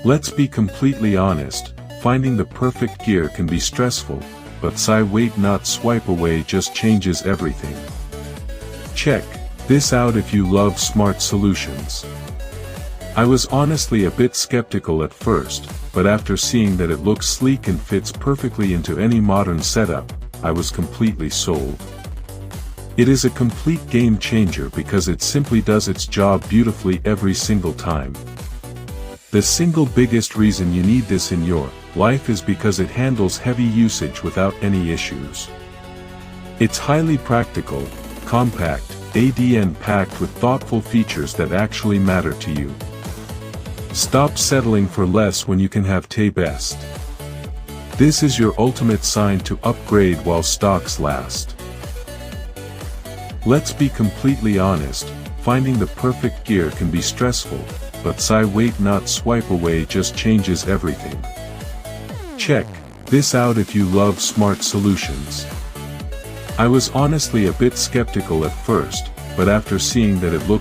Let's be completely honest, finding the perfect gear can be stressful, but wait not swipe away just changes everything. Check this out if you love smart solutions. I was honestly a bit skeptical at first, but after seeing that it looks sleek and fits perfectly into any modern setup, I was completely sold. It is a complete game changer because it simply does its job beautifully every single time. The single biggest reason you need this in your life is because it handles heavy usage without any issues. It's highly practical, compact, and packed with thoughtful features that actually matter to you. Stop settling for less when you can have the best. This is your ultimate sign to upgrade while stocks last. Let's be completely honest, finding the perfect gear can be stressful, but wait not swipe away just changes everything. Check this out if you love smart solutions. I was honestly a bit skeptical at first, but after seeing that it looked